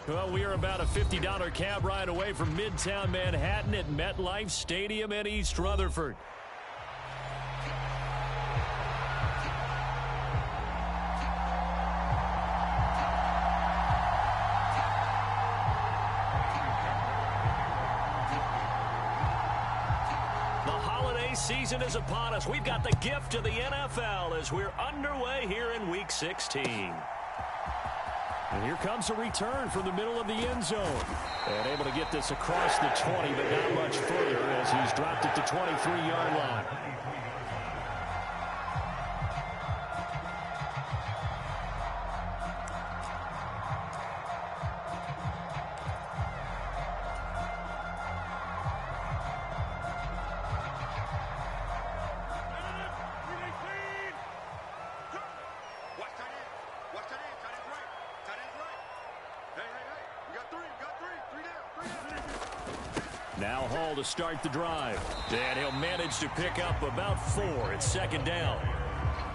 Well, we are about a $50 cab ride away from Midtown Manhattan at MetLife Stadium in East Rutherford. Season is upon us. We've got the gift of the NFL as we're underway here in Week 16. And here comes a return from the middle of the end zone. And able to get this across the 20, but not much further as he's dropped it to 23-yard line. Now Hall to start the drive. And he'll manage to pick up about 4. It's second down.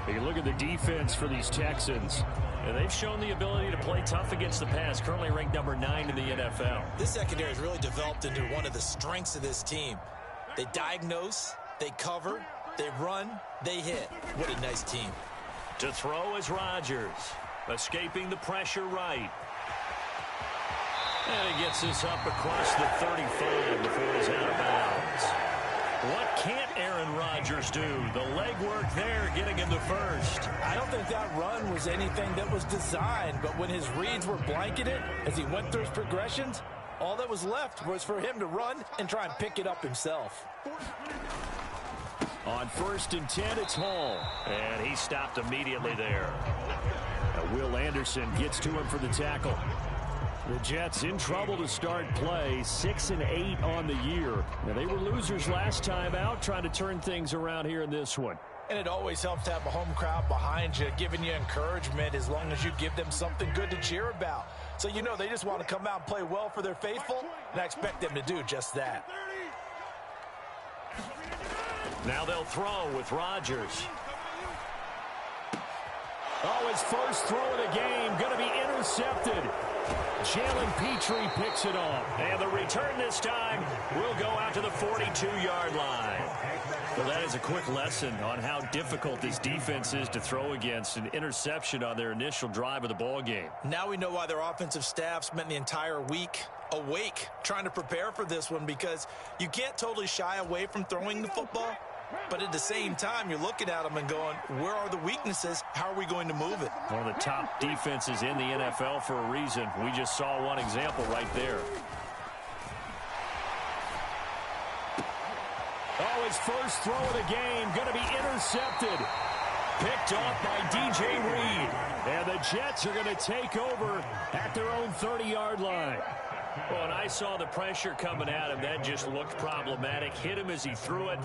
You look at the defense for these Texans. And they've shown the ability to play tough against the pass. Currently ranked number 9 in the NFL. This secondary has really developed into one of the strengths of this team. They diagnose, they cover, they run, they hit. What a nice team. To throw is Rodgers. Escaping the pressure right. And he gets this up across the 35 before he's out of bounds. What can't Aaron Rodgers do? The legwork there getting him the first. I don't think that run was anything that was designed, but when his reads were blanketed, as he went through his progressions, all that was left was for him to run and try and pick it up himself. On 1st and 10, it's Hall. And he stopped immediately there. Now Will Anderson gets to him for the tackle. The Jets in trouble to start play, 6-8 on the year. Now, they were losers last time out, trying to turn things around here in this one. And it always helps to have a home crowd behind you, giving you encouragement as long as you give them something good to cheer about. So you know they just want to come out and play well for their faithful, and I expect them to do just that. Now they'll throw with Rodgers. Oh, his first throw of the game going to be intercepted. Jalen Petrie picks it off. And the return this time will go out to the 42-yard line. Well, that is a quick lesson on how difficult this defense is to throw against. An interception on their initial drive of the ball game. Now we know why their offensive staff spent the entire week awake trying to prepare for this one, because you can't totally shy away from throwing the football. But at the same time, you're looking at them and going, where are the weaknesses? How are we going to move it? One of the top defenses in the NFL for a reason. We just saw one example right there. Oh, his first throw of the game going to be intercepted. Picked off by DJ Reed. And the Jets are going to take over at their own 30-yard line. Well, and I saw the pressure coming at him. That just looked problematic. Hit him as he threw it,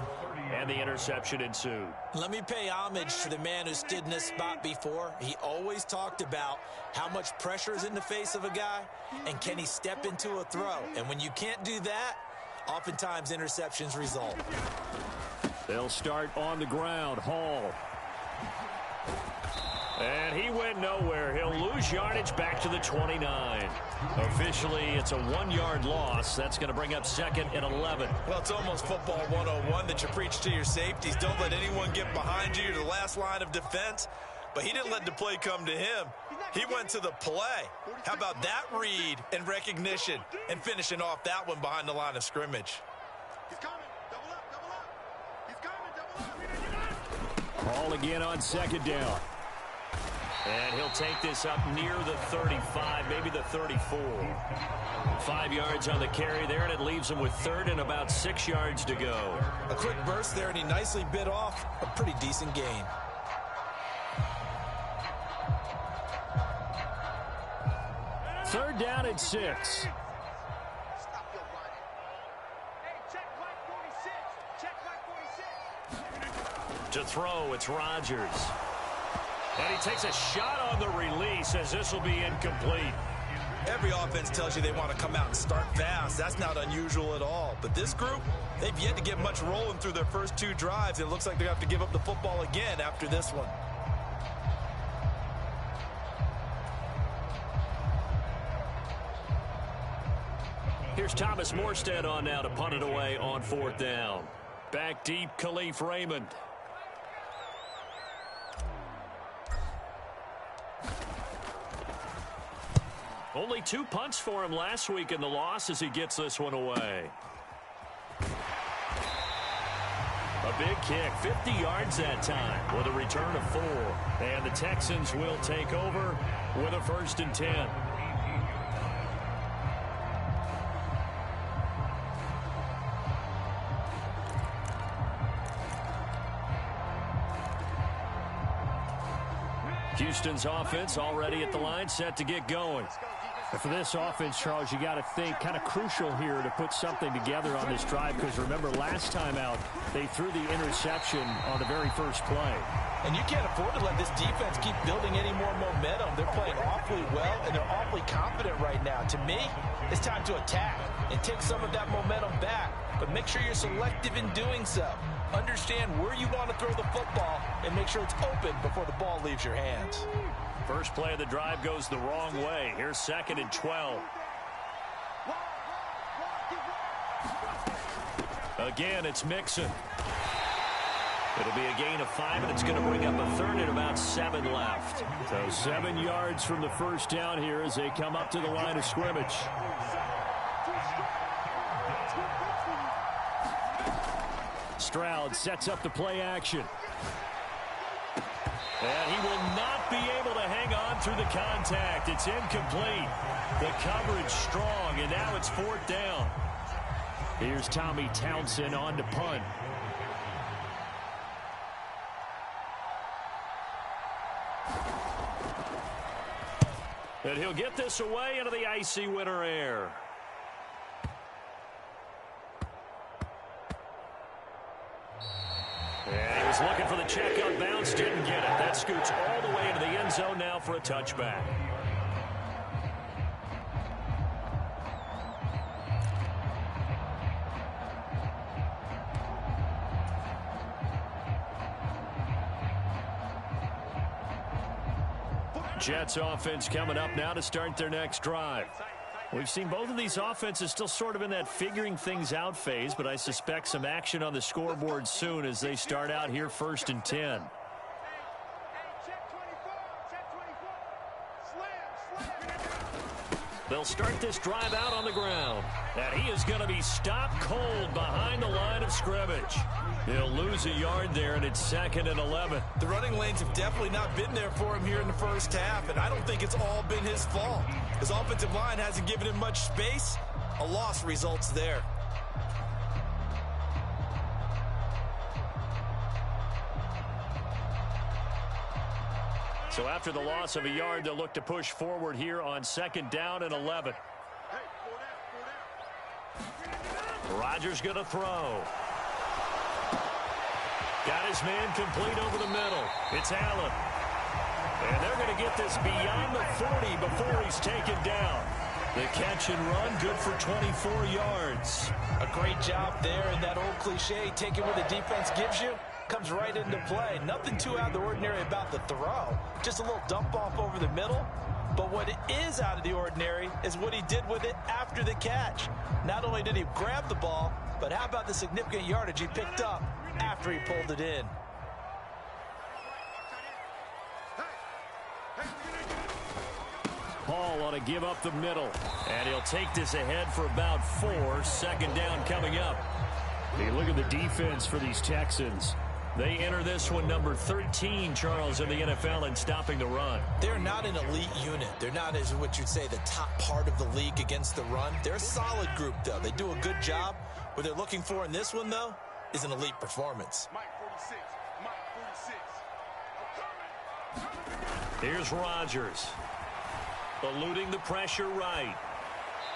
and the interception ensued. Let me pay homage to the man who stood in this spot before. He always talked about how much pressure is in the face of a guy, and can he step into a throw. And when you can't do that, oftentimes interceptions result. They'll start on the ground. Hall. And he went nowhere. He'll lose yardage back to the 29. Officially, it's a 1-yard loss. That's going to bring up 2nd and 11. Well, it's almost football 101 that you preach to your safeties. Don't let anyone get behind you. You're the last line of defense. But he didn't let the play come to him. He went to the play. How about that read and recognition and finishing off that one behind the line of scrimmage? He's coming. Double up, double up. He's coming, double up. Hall again on 2nd down. And he'll take this up near the 35, maybe the 34. 5 yards on the carry there, and it leaves him with 3rd and about 6 yards to go. A quick burst there, and he nicely bit off a pretty decent gain. Third down at 6. To throw, it's Rodgers. And he takes a shot on the release as this will be incomplete. Every offense tells you they want to come out and start fast. That's not unusual at all. But this group, they've yet to get much rolling through their first 2 drives. It looks like they have to give up the football again after this one. Here's Thomas Morstead on now to punt it away on 4th down. Back deep, Khalif Raymond. Only 2 punts for him last week in the loss as he gets this one away. A big kick, 50 yards that time with a return of 4. And the Texans will take over with a 1st and 10. Houston's offense already at the line, set to get going. And for this offense, Charles, you got to think kind of crucial here to put something together on this drive, because remember last time out they threw the interception on the very first play. And you can't afford to let this defense keep building any more momentum. They're playing awfully well, and they're awfully confident right now. To me, it's time to attack and take some of that momentum back, but make sure you're selective in doing so. Understand where you want to throw the football and make sure it's open before the ball leaves your hands. First play of the drive goes the wrong way. Here's 2nd and 12. Again, it's Mixon. It'll be a gain of 5, and it's going to bring up a 3rd and about 7 left. So 7 yards from the first down here as they come up to the line of scrimmage. Stroud sets up the play action. And he will not be able to hang on through the contact. It's incomplete. The coverage strong, and now it's 4th down. Here's Tommy Townsend on to punt. And he'll get this away into the icy winter air. And he was looking for the check out bounce, didn't get it. That scoots all the way into the end zone now for a touchback. Jets offense coming up now to start their next drive. We've seen both of these offenses still sort of in that figuring things out phase, but I suspect some action on the scoreboard soon as they start out here 1st and 10. They'll start this drive out on the ground. And he is going to be stopped cold behind the line of scrimmage. He'll lose a yard there, and it's 2nd and 11. The running lanes have definitely not been there for him here in the first half, and I don't think it's all been his fault. His offensive line hasn't given him much space. A loss results there. So after the loss of a yard, they'll look to push forward here on 2nd down and 11. Rodgers going to throw. Got his man complete over the middle. It's Allen. And they're going to get this beyond the 40 before he's taken down. The catch and run, good for 24 yards. A great job there, and that old cliche, taking what the defense gives you, comes right into play. Nothing too out of the ordinary about the throw. Just a little dump off over the middle. But what is out of the ordinary is what he did with it after the catch. Not only did he grab the ball, but how about the significant yardage he picked up after he pulled it in. Paul on to give up the middle. And he'll take this ahead for about 4. 2nd down coming up. Hey, look at the defense for these Texans. They enter this one number 13, Charles, in the NFL in stopping the run. They're not an elite unit. They're not, as what you'd say, the top part of the league against the run. They're a solid group, though. They do a good job. What they're looking for in this one, though, is an elite performance. Here's Rodgers. Eluding the pressure right.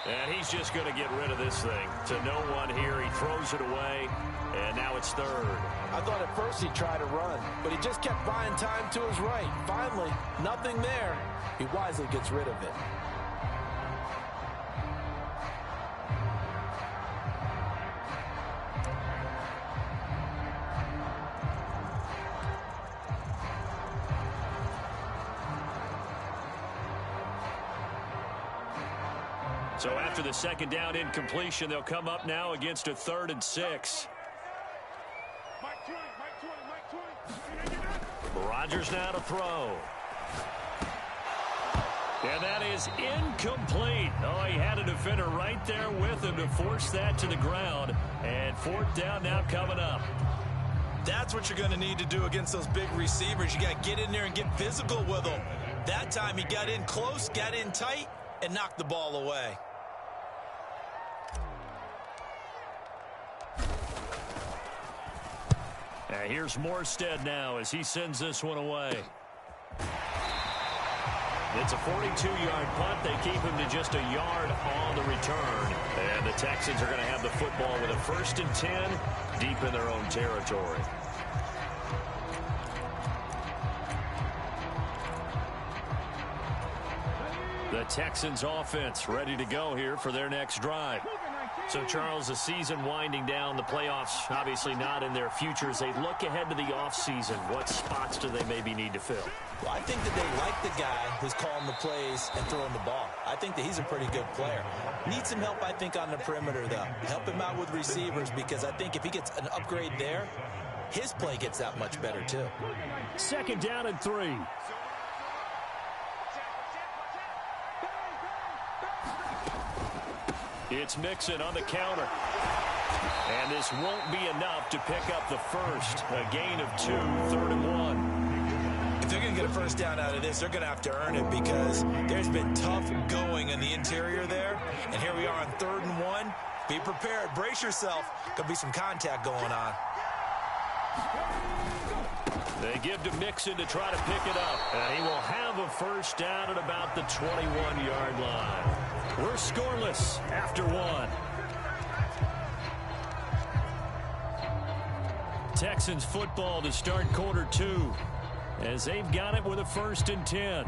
And he's just going to get rid of this thing to no one here. He throws it away, and now it's 3rd. I thought at first he'd try to run, but he just kept buying time to his right. Finally, nothing there. He wisely gets rid of it. So after the second down incompletion, they'll come up now against a 3rd and 6. Rodgers now to throw. And that is incomplete. Oh, he had a defender right there with him to force that to the ground. And 4th down now coming up. That's what you're going to need to do against those big receivers. You got to get in there and get physical with them. That time he got in close, got in tight, and knocked the ball away. Here's Morstead now as he sends this one away. It's a 42-yard punt. They keep him to just a yard on the return. And the Texans are going to have the football with a 1st and 10 deep in their own territory. The Texans offense ready to go here for their next drive. So, Charles, the season winding down, the playoffs obviously not in their future. As they look ahead to the offseason, what spots do they maybe need to fill? Well, I think that they like the guy who's calling the plays and throwing the ball. I think that he's a pretty good player. Needs some help, I think, on the perimeter, though. Help him out with receivers, because I think if he gets an upgrade there, his play gets that much better, too. 2nd down and 3. It's Mixon on the counter. And this won't be enough to pick up the first. A gain of 2, 3rd and 1. If they're going to get a first down out of this, they're going to have to earn it, because there's been tough going in the interior there. And here we are on 3rd and 1. Be prepared. Brace yourself. Could be some contact going on. They give to Mixon to try to pick it up. And he will have a first down at about the 21-yard line. We're scoreless after 1. Texans football to start quarter 2 as they've got it with a 1st and 10.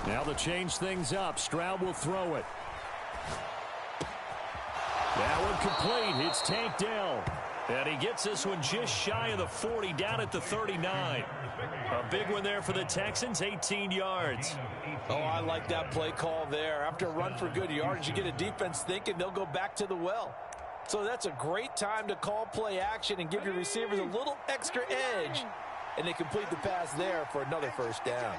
Now to change things up, Stroud will throw it. That one complete. It's tanked down. And he gets this one just shy of the 40, down at the 39. A big one there for the Texans, 18 yards. Oh, I like that play call there. After a run for good yards, you get a defense thinking they'll go back to the well. So that's a great time to call play action and give your receivers a little extra edge. And they complete the pass there for another first down.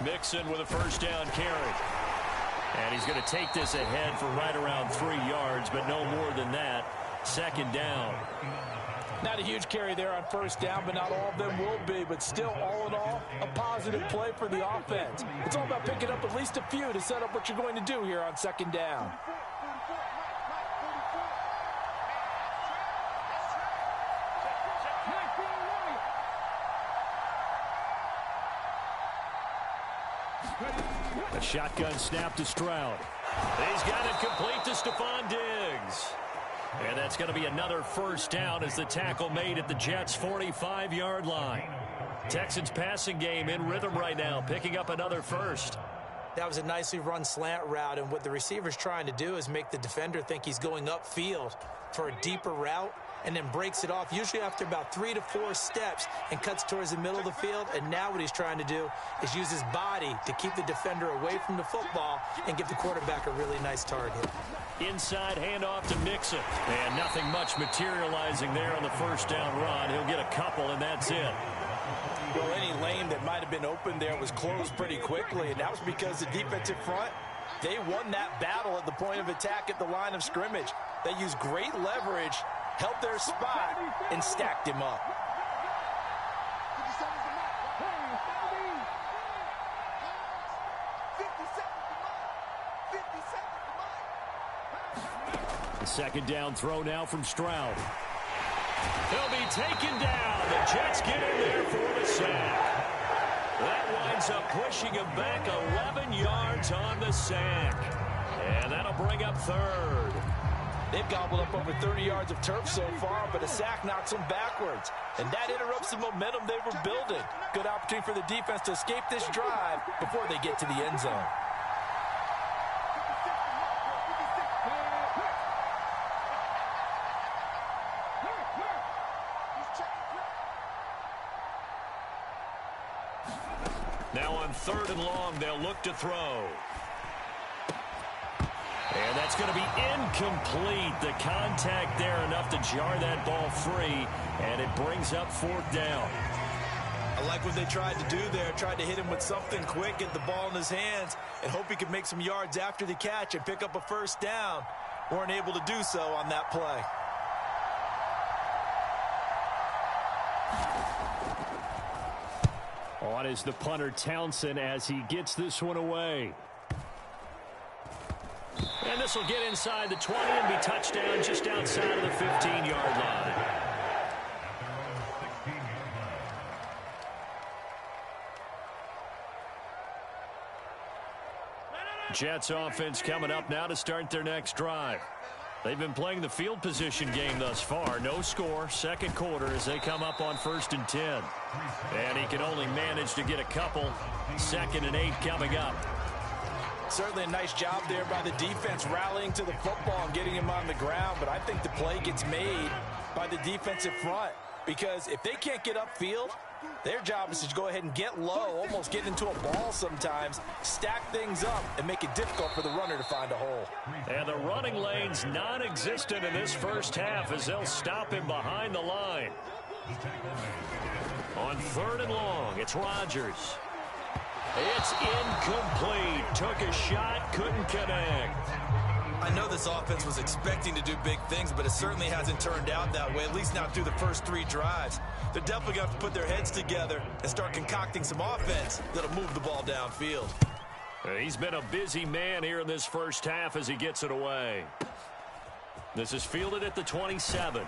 Mixon with a first down carry. And he's going to take this ahead for right around 3 yards, but no more than that. 2nd down. Not a huge carry there on first down, but not all of them will be. But still, all in all, a positive play for the offense. It's all about picking up at least a few to set up what you're going to do here on 2nd down. A shotgun snap to Stroud. He's got it complete to Stephon Diggs. And that's going to be another first down as the tackle made at the Jets' 45-yard line. Texans passing game in rhythm right now, picking up another first. That was a nicely run slant route, and what the receiver's trying to do is make the defender think he's going upfield for a deeper route, and then breaks it off, usually after about 3 to 4 steps, and cuts towards the middle of the field. And now what he's trying to do is use his body to keep the defender away from the football and give the quarterback a really nice target. Inside handoff to Mixon. And nothing much materializing there on the first down run. He'll get a couple, and that's it. Well, any lane that might have been open there was closed pretty quickly, and that was because the defensive front, they won that battle at the point of attack at the line of scrimmage. They used great leverage, held their spot, and stacked him up. The second down throw now from Stroud. He'll be taken down. The Jets get in there for the sack. That winds up pushing him back 11 yards on the sack. And that'll bring up third. They've gobbled up over 30 yards of turf so far, but a sack knocks them backwards. And that interrupts the momentum they were building. Good opportunity for the defense to escape this drive before they get to the end zone. Now on 3rd and long, they'll look to throw. And that's going to be incomplete. The contact there enough to jar that ball free, and it brings up 4th down. I like what they tried to do there. Tried to hit him with something quick, get the ball in his hands, and hope he could make some yards after the catch and pick up a 1st down. Weren't able to do so on that play. On is the punter Townsend as he gets this one away. And this will get inside the 20 and be touchdown just outside of the 15-yard line. Jets offense coming up now to start their next drive. They've been playing the field position game thus far. No score, 2nd quarter as they come up on 1st and 10. And he can only manage to get a couple. 2nd and 8 coming up. Certainly a nice job there by the defense rallying to the football and getting him on the ground. But I think the play gets made by the defensive front. Because if they can't get upfield, their job is to go ahead and get low, almost get into a ball sometimes, stack things up, and make it difficult for the runner to find a hole. And the running lane's non-existent in this first half as they'll stop him behind the line. On 3rd and long, it's Rodgers. It's incomplete. Took a shot, couldn't connect. I know this offense was expecting to do big things, but it certainly hasn't turned out that way, at least not through the first 3 drives. They're definitely going to have to put their heads together and start concocting some offense that'll move the ball downfield. He's been a busy man here in this first half as he gets it away. This is fielded at the 27.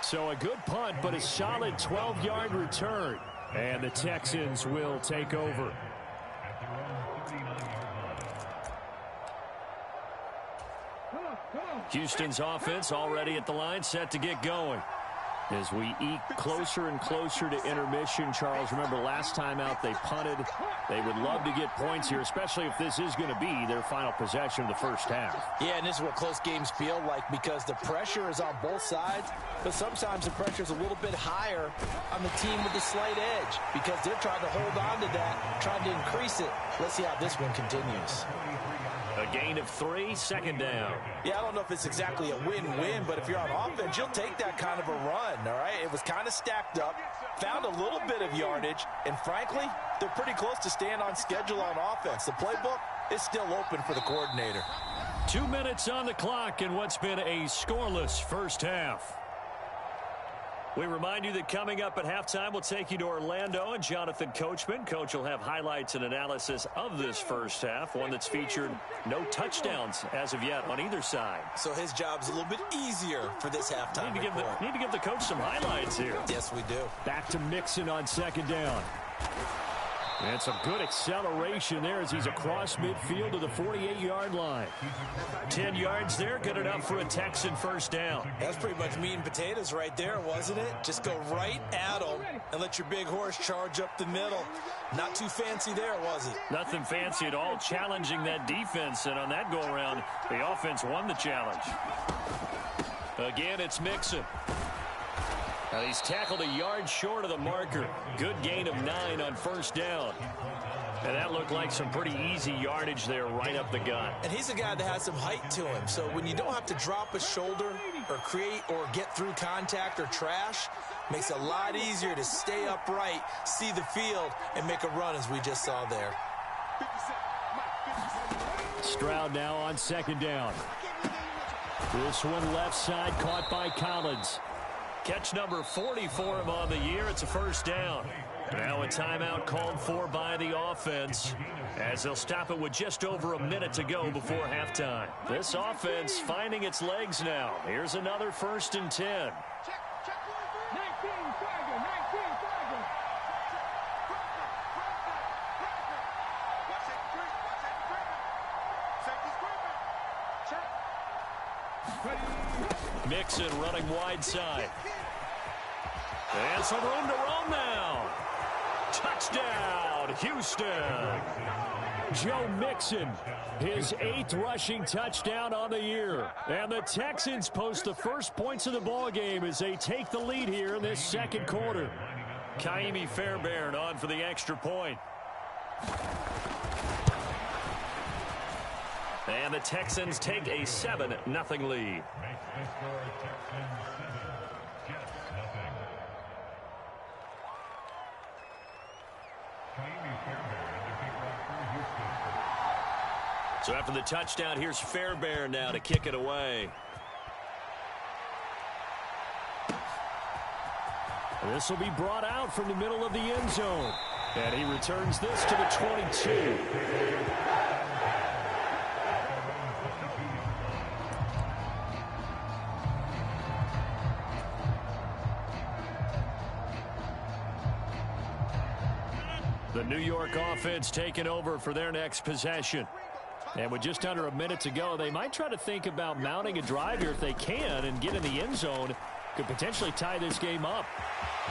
So a good punt, but a solid 12-yard return. And the Texans will take over. Houston's offense already at the line, set to get going. As we eke closer and closer to intermission, Charles, remember last time out they punted. They would love to get points here, especially if this is going to be their final possession of the first half. Yeah, and this is what close games feel like because the pressure is on both sides, but sometimes the pressure is a little bit higher on the team with the slight edge because they're trying to hold on to that, trying to increase it. Let's see how this one continues. A gain of 3, 2nd down. Yeah, I don't know if it's exactly a win-win, but if you're on offense, you'll take that kind of a run, all right? It was kind of stacked up, found a little bit of yardage, and frankly, they're pretty close to staying on schedule on offense. The playbook is still open for the coordinator. 2 minutes on the clock in what's been a scoreless first half. We remind you that coming up at halftime, we'll take you to Orlando and Jonathan Coachman. Coach will have highlights and analysis of this first half, one that's featured no touchdowns as of yet on either side. So his job's a little bit easier for this halftime report. Need to give the coach some highlights here. Yes, we do. Back to Mixon on 2nd down. And some good acceleration there as he's across midfield to the 48-yard line. 10 yards there, good enough for a Texan first down. That's pretty much meat and potatoes right there, wasn't it? Just go right at them and let your big horse charge up the middle. Not too fancy there, was it? Nothing fancy at all, challenging that defense, and on that go-around, the offense won the challenge. Again, it's Mixon. Now he's tackled a yard short of the marker. Good gain of 9 on first down. And that looked like some pretty easy yardage there right up the gut. And he's a guy that has some height to him. So when you don't have to drop a shoulder or create or get through contact or trash, makes it a lot easier to stay upright, see the field, and make a run as we just saw there. Stroud now on 2nd down. This one left side caught by Collins. Catch number 40 for him on the year. It's a first down. Now a timeout called for by the offense as they'll stop it with just over a minute to go before halftime. This offense finding its legs now. Here's another 1st and 10. Mixon running wide side. And some room to roam now. Touchdown, Houston. Joe Mixon, his 8th rushing touchdown on the year. And the Texans post the first points of the ballgame as they take the lead here in this second quarter. Ka'imi Fairbairn on for the extra point. And the Texans take a 7-0 lead. So after the touchdown, here's Fairbairn now to kick it away. This will be brought out from the middle of the end zone. And he returns this to the 22. The New York offense taking over for their next possession. And with just under a minute to go, they might try to think about mounting a drive here if they can and get in the end zone. Could potentially tie this game up.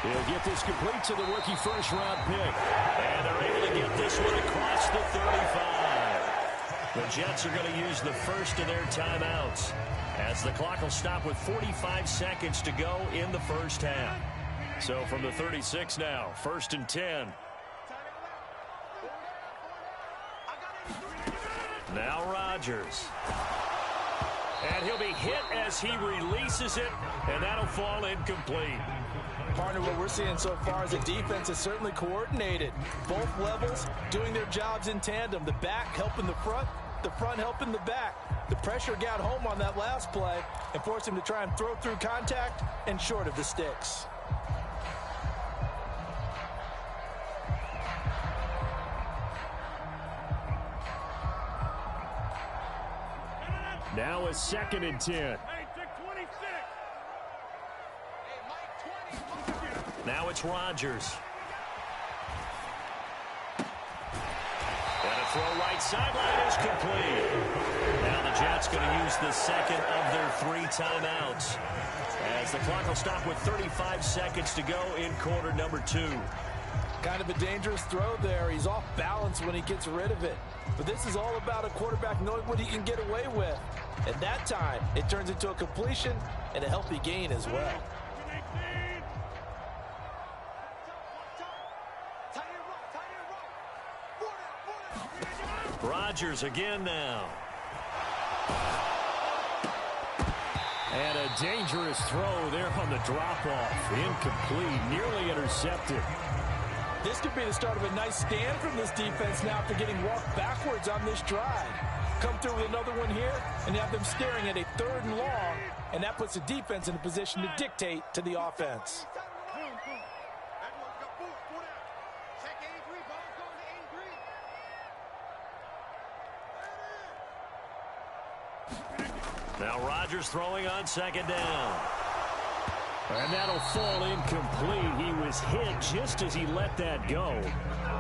He'll get this complete to the rookie first-round pick. And they're able to get this one across the 35. The Jets are going to use the first of their timeouts as the clock will stop with 45 seconds to go in the first half. So from the 36 now, 1st and 10. Now Rodgers. And he'll be hit as he releases it, and that'll fall incomplete. Partner, what we're seeing so far is the defense is certainly coordinated. Both levels doing their jobs in tandem. The back helping the front helping the back. The pressure got home on that last play and forced him to try and throw through contact and short of the sticks. Now a 2nd and 10. Now it's Rodgers. And a throw right sideline is complete. Now the Jets going to use the second of their 3 timeouts as the clock will stop with 35 seconds to go in quarter number 2. Kind of a dangerous throw there. He's off balance when he gets rid of it. But this is all about a quarterback knowing what he can get away with. At that time, it turns into a completion and a healthy gain as well. Rodgers again now. And a dangerous throw there on the drop-off. Incomplete, nearly intercepted. This could be the start of a nice stand from this defense now after getting walked backwards on this drive. Come through with another one here and have them staring at a 3rd and long, and that puts the defense in a position to dictate to the offense. Now Rodgers throwing on 2nd down. And that'll fall incomplete. He was hit just as he let that go.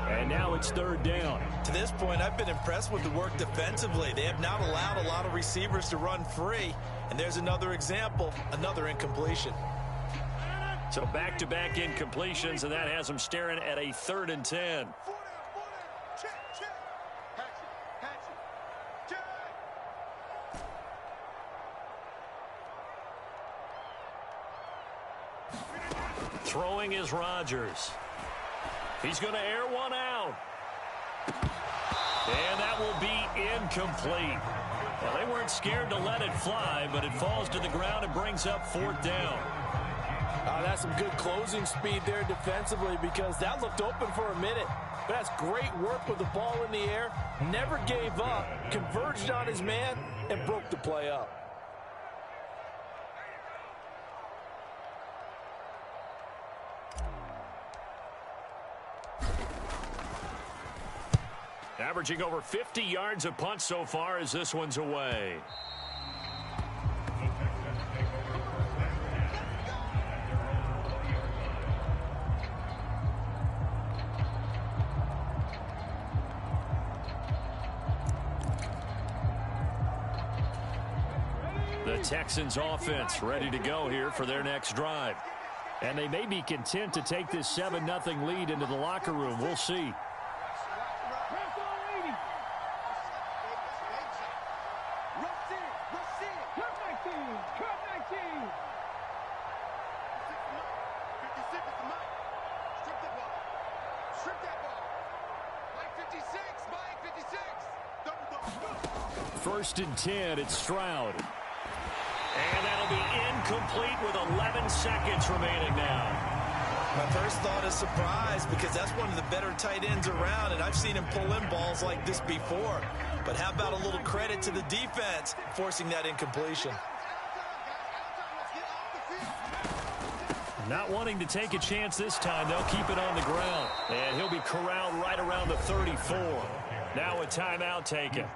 And now it's 3rd down. To this point, I've been impressed with the work defensively. They have not allowed a lot of receivers to run free. And there's another example, another incompletion. So back-to-back incompletions, and that has them staring at a 3rd and 10. Throwing is Rodgers. He's going to air one out. And that will be incomplete. Well, they weren't scared to let it fly, but it falls to the ground and brings up 4th down. That's some good closing speed there defensively because that looked open for a minute. But that's great work with the ball in the air. Never gave up, converged on his man, and broke the play up. Averaging over 50 yards a punt so far as this one's away. The Texans offense ready to go here for their next drive. And they may be content to take this 7-0 lead into the locker room. We'll see. First and 10, it's Stroud. And that'll be incomplete with 11 seconds remaining now. My first thought is surprise because that's one of the better tight ends around, and I've seen him pull in balls like this before. But how about a little credit to the defense forcing that incompletion? Not wanting to take a chance this time, they'll keep it on the ground. And he'll be corralled right around the 34. Now a timeout taken.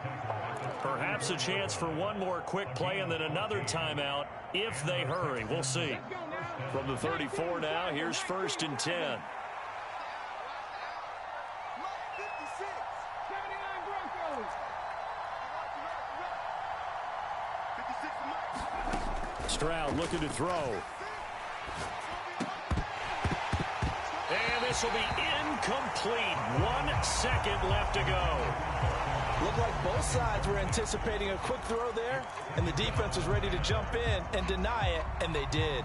Perhaps a chance for one more quick play and then another timeout if they hurry. We'll see. From the 34 now, here's first and 10. Stroud looking to throw. And this will be incomplete. 1 second left to go. Looked like both sides were anticipating a quick throw there, and the defense was ready to jump in and deny it, and they did.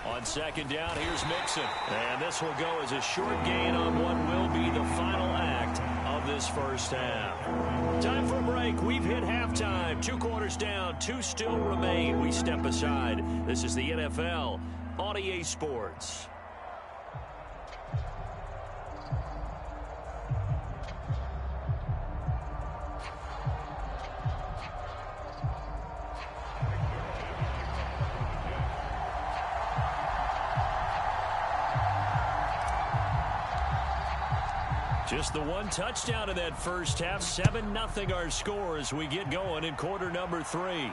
On second down, here's Mixon. And this will go as a short gain on what will be the final act of this first half. Time for a break. We've hit halftime. 2 quarters down, 2 still remain. We step aside. This is the NFL on EA Sports. Just the 1 touchdown in that first half. 7-0 our score as we get going in quarter number 3.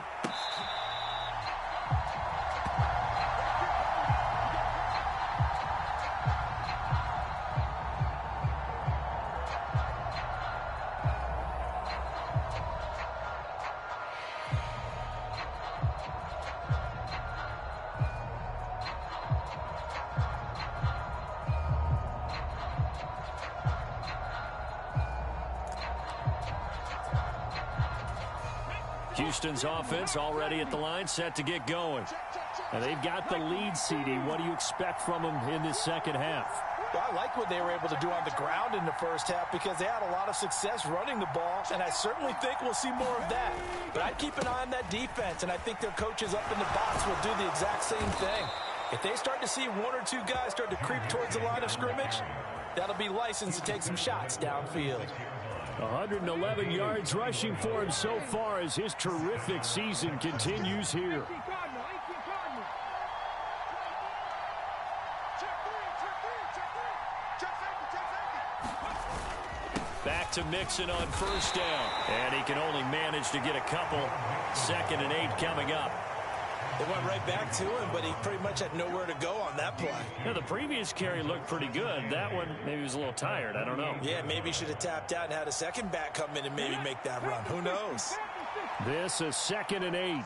Houston's offense already at the line, set to get going. And they've got the lead, CD. What do you expect from them in this second half? Well, I like what they were able to do on the ground in the first half because they had a lot of success running the ball, and I certainly think we'll see more of that. But I'd keep an eye on that defense, and I think their coaches up in the box will do the exact same thing. If they start to see 1 or 2 guys start to creep towards the line of scrimmage, that'll be licensed to take some shots downfield. 111 yards rushing for him so far as his terrific season continues here. Back to Mixon on first down. And he can only manage to get a couple. 2nd and 8 coming up. They went right back to him, but he pretty much had nowhere to go on that play. Yeah, the previous carry looked pretty good. That one, maybe he was a little tired. I don't know. Yeah, maybe he should have tapped out and had a second back come in and maybe make that run. Who knows? This is 2nd and 8.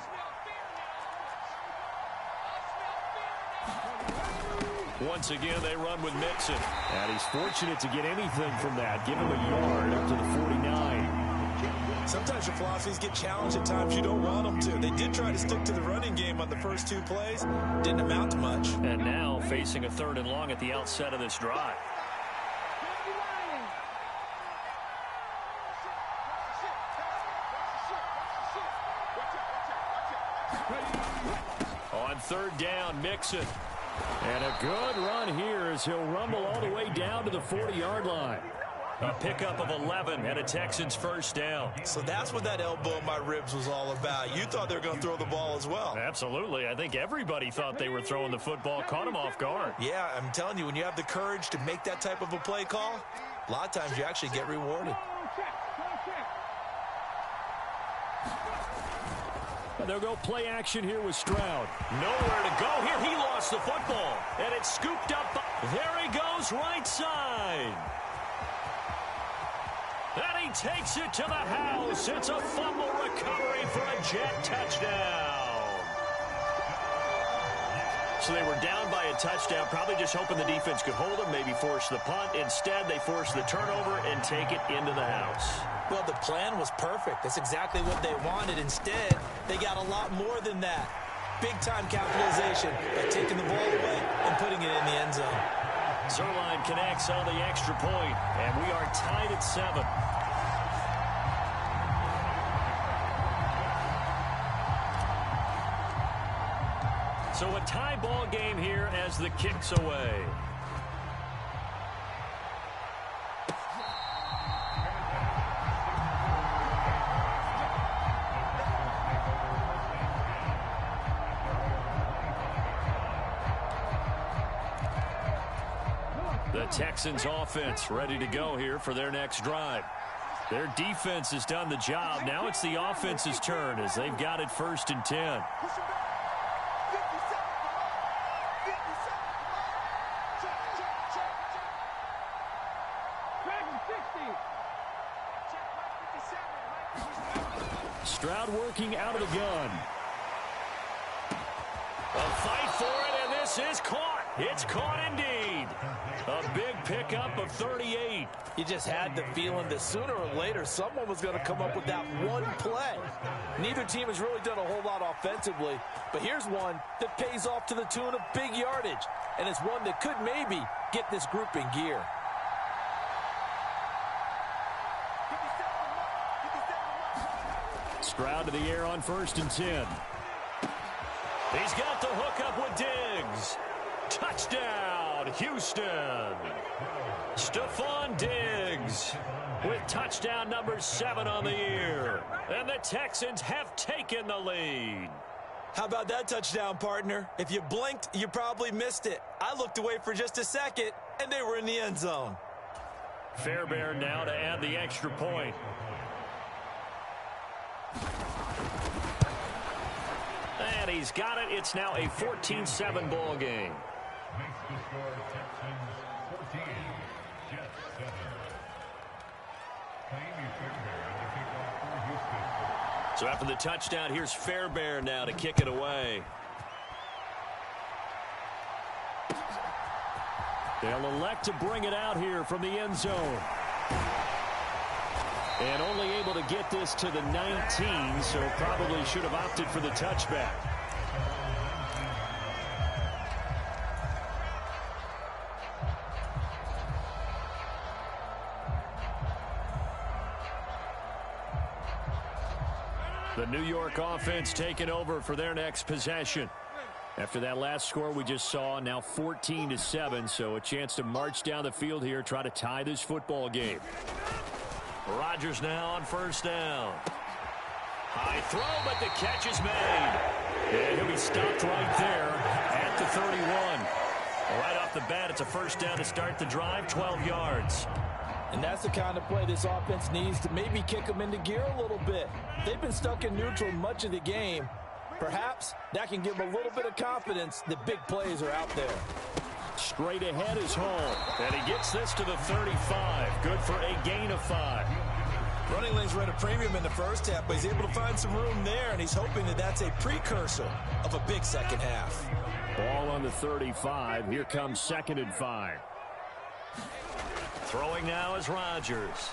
Once again, they run with Mixon. And he's fortunate to get anything from that. Give him a yard up to the 49. Sometimes your philosophies get challenged at times you don't want them to. They did try to stick to the running game on the first 2 plays. Didn't amount to much. And now facing a 3rd and long at the outset of this drive. On 3rd down, Mixon. And a good run here as he'll rumble all the way down to the 40-yard line. A pickup of 11 and a Texans first down. So that's what that elbow in my ribs was all about. You thought they were going to throw the ball as well. Absolutely. I think everybody thought they were throwing the football. Caught him off guard. Yeah, I'm telling you, when you have the courage to make that type of a play call, a lot of times you actually get rewarded. They'll go play action here with Stroud. Nowhere to go here. He lost the football. And it's scooped up. There he goes, right side. And he takes it to the house. It's a fumble recovery for a Jet touchdown. So they were down by a touchdown, probably just hoping the defense could hold them, maybe force the punt. Instead, they force the turnover and take it into the house. Well, the plan was perfect. That's exactly what they wanted. Instead, they got a lot more than that. Big-time capitalization by taking the ball away and putting it in the end zone. Zuerlein connects on the extra point, and we are tied at 7. So a tie ball game here as the kick's away. The Texans offense ready to go here for their next drive. Their defense has done the job. Now it's the offense's turn as they've got it 1st and 10. Stroud working out of the gun. A fight for it, and this is caught. It's caught indeed. A big pickup of 38. You just had the feeling that sooner or later someone was going to come up with that one play. Neither team has really done a whole lot offensively, but here's one that pays off to the tune of big yardage, and it's one that could maybe get this group in gear. Stroud to the air on 1st and 10. He's got the hookup with Diggs. Touchdown, Houston. Stephon Diggs with touchdown number 7 on the year. And the Texans have taken the lead. How about that touchdown, partner? If you blinked, you probably missed it. I looked away for just a second, and they were in the end zone. Fairbairn now to add the extra point. And he's got it. It's now a 14-7 ball game. So after the touchdown, here's Fairbairn now to kick it away. They'll elect to bring it out here from the end zone. And only able to get this to the 19, so probably should have opted for the touchback. The New York offense taking over for their next possession. After that last score we just saw, now 14-7, so a chance to march down the field here, try to tie this football game. Rodgers now on 1st down. High throw, but the catch is made. And he'll be stopped right there at the 31. Right off the bat, it's a 1st down to start the drive, 12 yards. And that's the kind of play this offense needs to maybe kick them into gear a little bit. They've been stuck in neutral much of the game. Perhaps that can give them a little bit of confidence that big plays are out there. Straight ahead is home. And he gets this to the 35. Good for a gain of 5. Running lanes were at a premium in the first half, but he's able to find some room there, and he's hoping that that's a precursor of a big second half. Ball on the 35. Here comes 2nd and 5. Throwing now is Rodgers.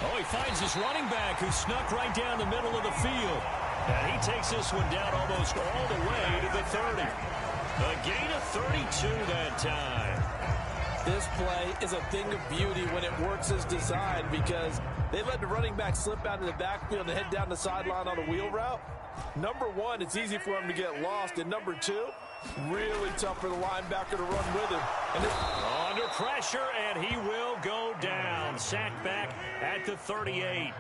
Oh, he finds his running back who snuck right down the middle of the field. And he takes this one down almost all the way to the 30. A gain of 32 that time. This play is a thing of beauty when it works as designed because they let the running back slip out of the backfield and head down the sideline on a wheel route. Number one, it's easy for him to get lost. And number two, really tough for the linebacker to run with him. And under pressure, and he will go down. Sacked back at the 38.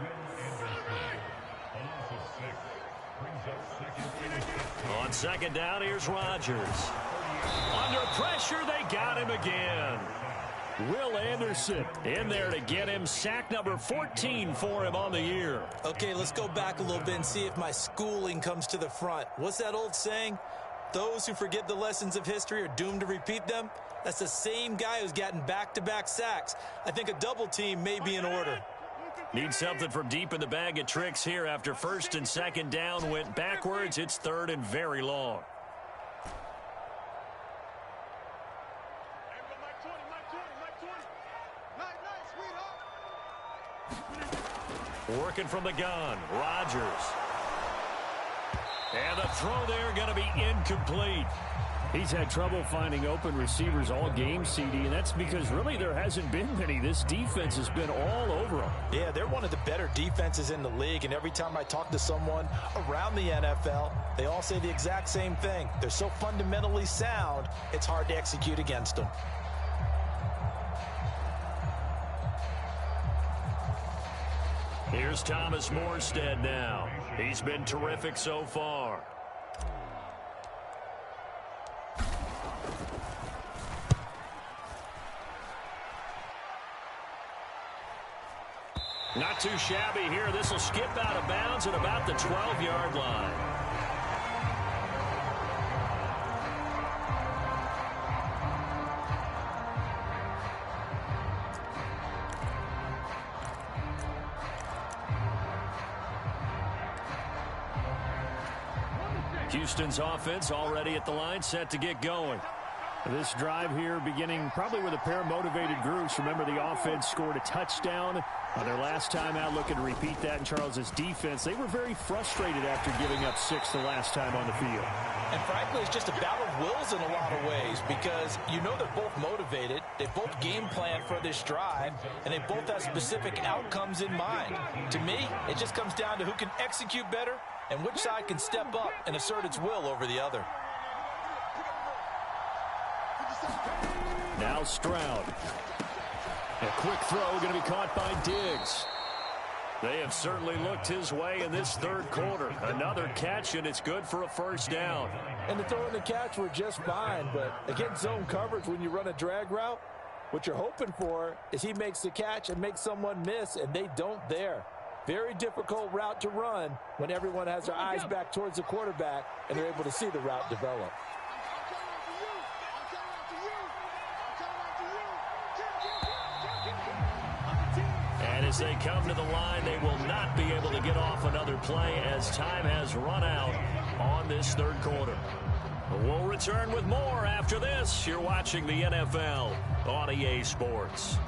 On 2nd down, here's Rodgers. Under pressure, they got him again. Will Anderson in there to get him. Sack number 14 for him on the year. Okay, let's go back a little bit and see if my schooling comes to the front. What's that old saying? Those who forget the lessons of history are doomed to repeat them. That's the same guy who's gotten back-to-back sacks. I think a double team may be in order. Need something from deep in the bag of tricks here. After first and second down went backwards, it's third and very long. Working from the gun, Rodgers. And the throw there going to be incomplete. He's had trouble finding open receivers all game, CD, and that's because really there hasn't been many. This defense has been all over them. Yeah, they're one of the better defenses in the league, and every time I talk to someone around the NFL, they all say the exact same thing. They're so fundamentally sound, it's hard to execute against them. Here's Thomas Morstead now. He's been terrific so far. Not too shabby here. This will skip out of bounds at about the 12-yard line. Houston's offense already at the line, set to get going. This drive here beginning probably with a pair of motivated groups. Remember, the offense scored a touchdown on their last time out. Looking to repeat that in Charles's defense. They were very frustrated after giving up 6 the last time on the field. And frankly, it's just a battle of wills in a lot of ways because you know they're both motivated. They both game plan for this drive, and they both have specific outcomes in mind. To me, it just comes down to who can execute better and which side can step up and assert its will over the other. Now Stroud. A quick throw going to be caught by Diggs. They have certainly looked his way in this third quarter. Another catch, and it's good for a first down. And the throw and the catch were just fine, but against zone coverage when you run a drag route, what you're hoping for is he makes the catch and makes someone miss, and they don't there. Very difficult route to run when everyone has their eyes back towards the quarterback and they're able to see the route develop. And as they come to the line, they will not be able to get off another play as time has run out on this third quarter. We'll return with more after this. You're watching the NFL on EA Sports.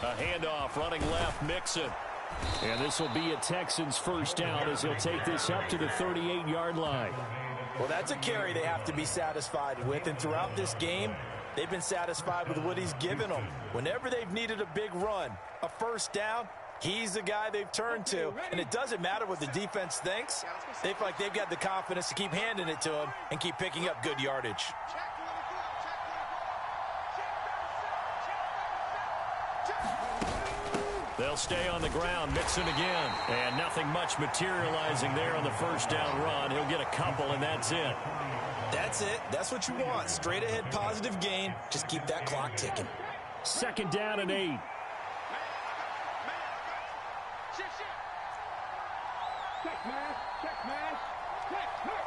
A handoff running left, Mixon. And this will be a Texans first down as he'll take this up to the 38-yard line. Well, that's a carry they have to be satisfied with, and throughout this game, they've been satisfied with what he's given them. Whenever they've needed a big run, a first down, he's the guy they've turned to, and it doesn't matter what the defense thinks. They feel like they've got the confidence to keep handing it to him and keep picking up good yardage. They'll stay on the ground, Mixon again. And nothing much materializing there on the first down run. He'll get a couple, and that's it. That's it. That's what you want. Straight ahead positive gain. Just keep that clock ticking. Second down and 8. Check, man. Check, man. Check. Hurt.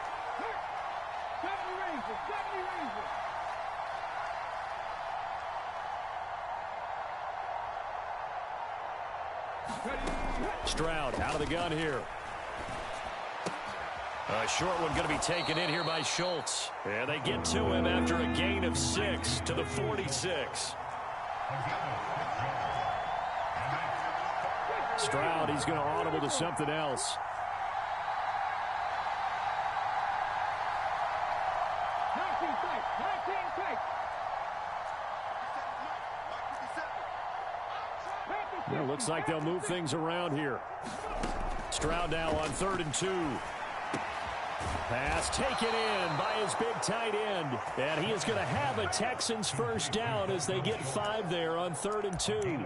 Cover the Rangers. Stroud out of the gun here. A short one going to be taken in here by Schultz. And they get to him after a gain of 6 to the 46. Stroud, he's going to audible to something else. Well, looks like they'll move things around here. Stroud now on 3rd and 2. Pass taken in by his big tight end. And he is going to have a Texans first down as they get 5 there on 3rd and 2.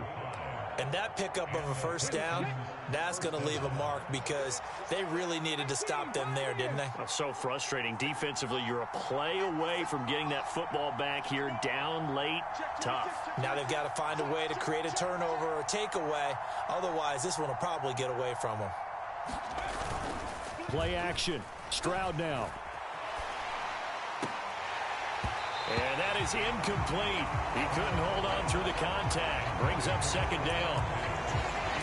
And that pickup of a first down, that's going to leave a mark because they really needed to stop them there, didn't they? So frustrating. Defensively, you're a play away from getting that football back here. Down late, tough. Now they've got to find a way to create a turnover or a takeaway. Otherwise, this one will probably get away from them. Play action. Stroud now. And that is incomplete. He couldn't hold on through the contact. Brings up 2nd down.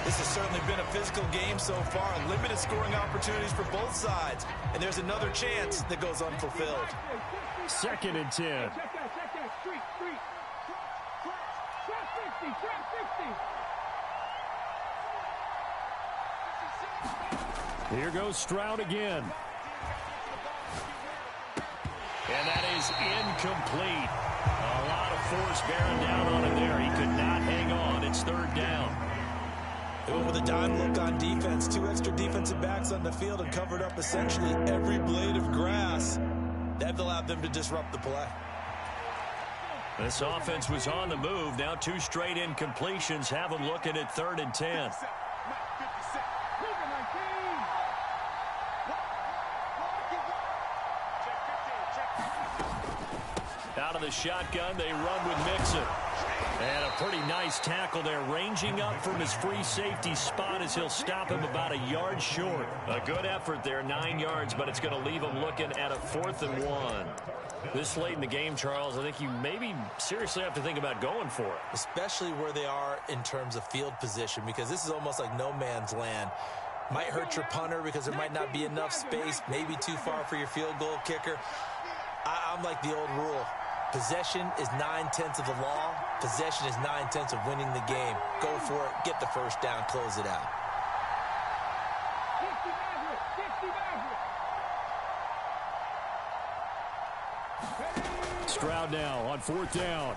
This has certainly been a physical game so far. Limited scoring opportunities for both sides. And there's another chance that goes unfulfilled. 2nd and 10. Here goes Stroud again. And that is incomplete. A lot of force bearing down on him there. He could not hang on. It's 3rd down. They went with a dime look on defense. 2 extra defensive backs on the field and covered up essentially every blade of grass. That allowed them to disrupt the play. This offense was on the move. Now 2 straight incompletions have them looking at 3rd and 10. Out of the shotgun, they run with Mixon. And a pretty nice tackle there, ranging up from his free safety spot as he'll stop him about a yard short. A good effort there, 9 yards, but it's going to leave him looking at a 4th and 1. This late in the game, Charles, I think you maybe seriously have to think about going for it. Especially where they are in terms of field position, because this is almost like no man's land. Might hurt your punter because there might not be enough space, maybe too far for your field goal kicker. I'm like the old rule. Possession is 9/10 of the law. Possession is 9/10 of winning the game. Go for it. Get the first down. Close it out. Stroud now on 4th down.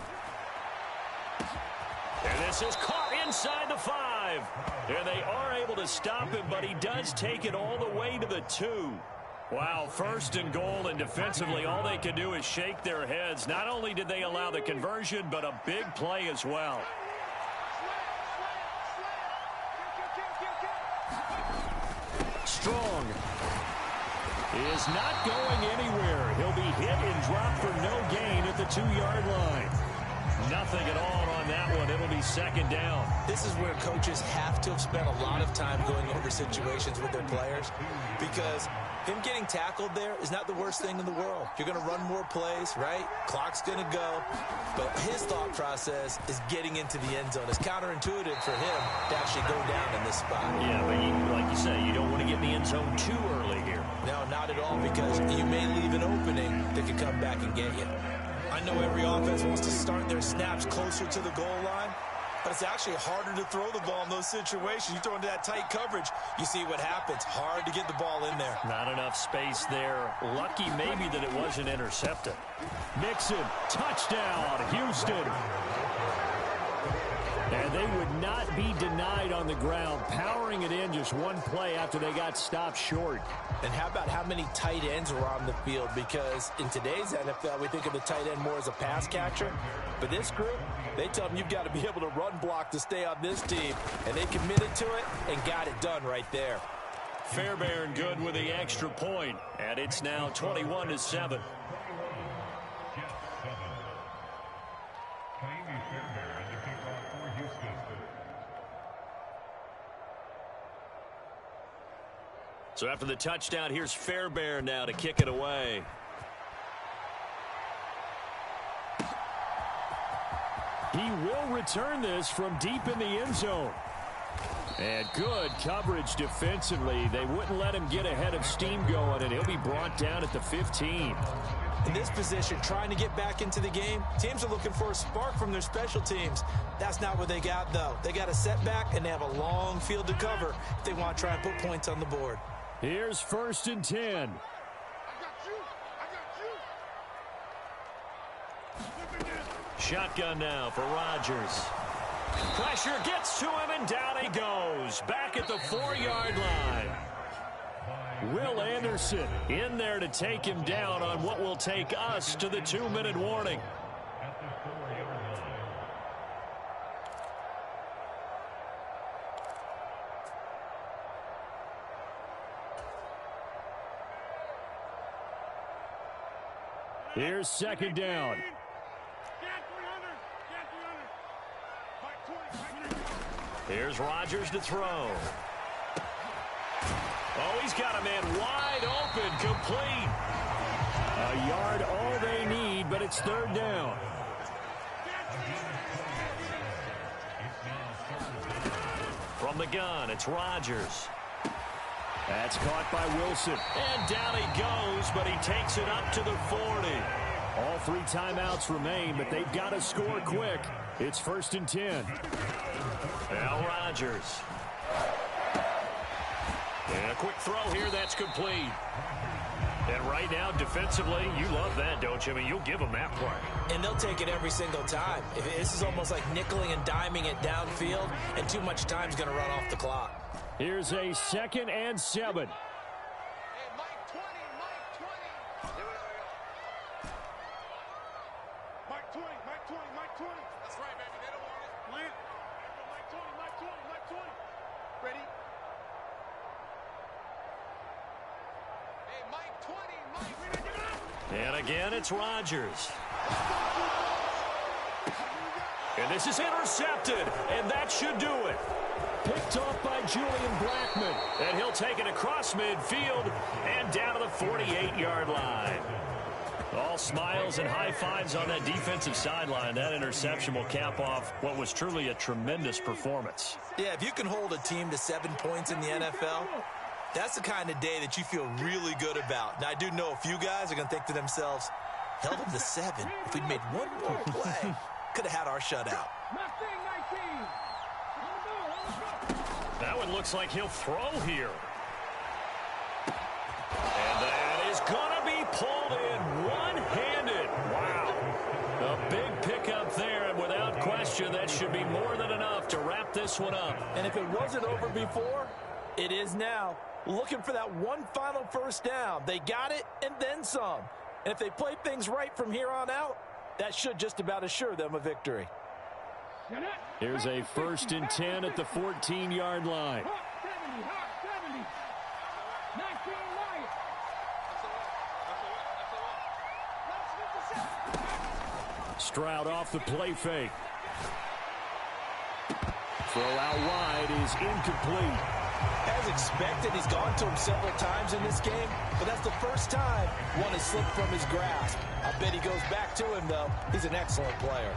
And this is caught inside the 5. And they are able to stop him, but he does take it all the way to the 2. Wow, 1st and goal, and defensively all they can do is shake their heads. Not only did they allow the conversion, but a big play as well. Strong is not going anywhere. He'll be hit and dropped for no gain at the 2-yard line. Nothing at all on that one. It'll be 2nd down. This is where coaches have to have spent a lot of time going over situations with their players, because him getting tackled there is not the worst thing in the world. You're going to run more plays, right? Clock's going to go. But his thought process is getting into the end zone. It's counterintuitive for him to actually go down in this spot. Yeah, but like you said, you don't want to get in the end zone too early here. No, not at all, because you may leave an opening that could come back and get you. I know every offense wants to start their snaps closer to the goal line, but it's actually harder to throw the ball in those situations. You throw into that tight coverage, you see what happens. Hard to get the ball in there. Not enough space there. Lucky maybe that it wasn't intercepted. Mixon, touchdown, Houston. And they would not be denied on the ground, powering it in just one play after they got stopped short. And how about how many tight ends were on the field? Because in today's NFL, we think of the tight end more as a pass catcher. But this group, they tell them you've got to be able to run block to stay on this team. And they committed to it and got it done right there. Fairbairn good with the extra point. And it's now 21-7. So after the touchdown, here's Fairbairn now to kick it away. He will return this from deep in the end zone. And good coverage defensively. They wouldn't let him get ahead of steam going, and he'll be brought down at the 15. In this position, trying to get back into the game, teams are looking for a spark from their special teams. That's not what they got, though. They got a setback, and they have a long field to cover if they want to try and put points on the board. Here's 1st and 10. Shotgun now for Rodgers. Pressure gets to him, and down he goes. Back at the 4-yard line. Will Anderson in there to take him down on what will take us to the 2-minute warning. Here's second down. Here's Rodgers to throw. Oh, he's got a man wide open, complete. A yard all they need, but it's third down. From the gun, it's Rodgers. That's caught by Wilson. And down he goes, but he takes it up to the 40. All 3 timeouts remain, but they've got to score quick. It's 1st and 10. Now Rodgers. And a quick throw here, that's complete. And right now, defensively, you love that, don't you? I mean, you'll give them that play. And they'll take it every single time. This is almost like nickeling and diming it downfield, and too much time's going to run off the clock. Here's a 2nd and 7. And again, it's Rodgers. And this is intercepted, and that should do it. Picked off by Julian Blackmon. And he'll take it across midfield and down to the 48-yard line. All smiles and high fives on that defensive sideline. That interception will cap off what was truly a tremendous performance. Yeah, if you can hold a team to 7 points in the NFL, that's the kind of day that you feel really good about. Now, I do know a few guys are going to think to themselves, held them to 7. If we'd made one more play, could have had our shutout. That one looks like he'll throw here. And that is going to be pulled in one-handed. Wow. A big pickup there, and without question, that should be more than enough to wrap this one up. And if it wasn't over before, it is now. Looking for that one final first down. They got it and then some. And if they play things right from here on out, that should just about assure them a victory. Here's a 1st and 10 at the 14-yard line. Stroud off the play fake. Throw out wide is incomplete. As expected, he's gone to him several times in this game, but that's the first time one has slipped from his grasp. I bet he goes back to him, though. He's an excellent player.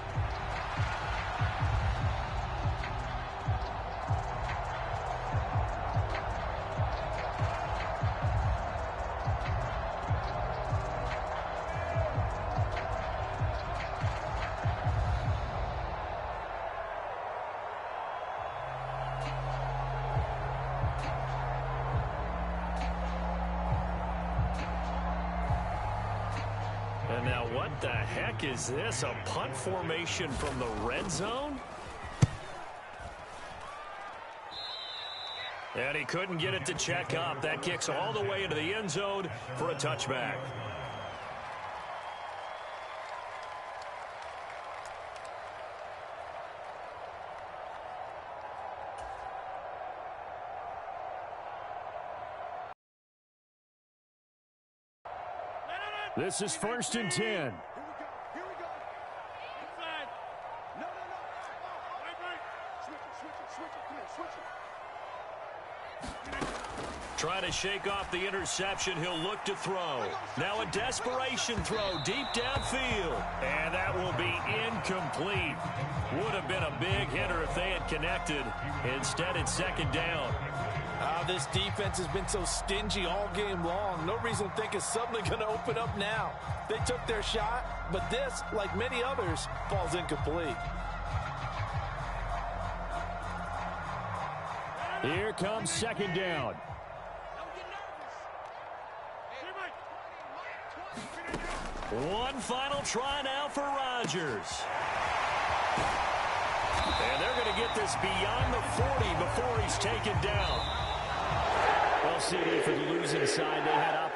And now what the heck is this? A punt formation from the red zone? And he couldn't get it to check up. That kicks all the way into the end zone for a touchback. This is 1st and 10. Here we go. Inside. No. Right. Switch it. Come here, switch it. Trying to shake off the interception. He'll look to throw. Now a desperation throw deep downfield. And that will be incomplete. Would have been a big hitter if they had connected. Instead, it's 2nd down. This defense has been so stingy all game long. No reason to think it's suddenly going to open up now. They took their shot, but this, like many others, falls incomplete. Here comes 2nd down. One final try now for Rodgers. And they're going to get this beyond the 40 before he's taken down. Well, CD for the losing side. They had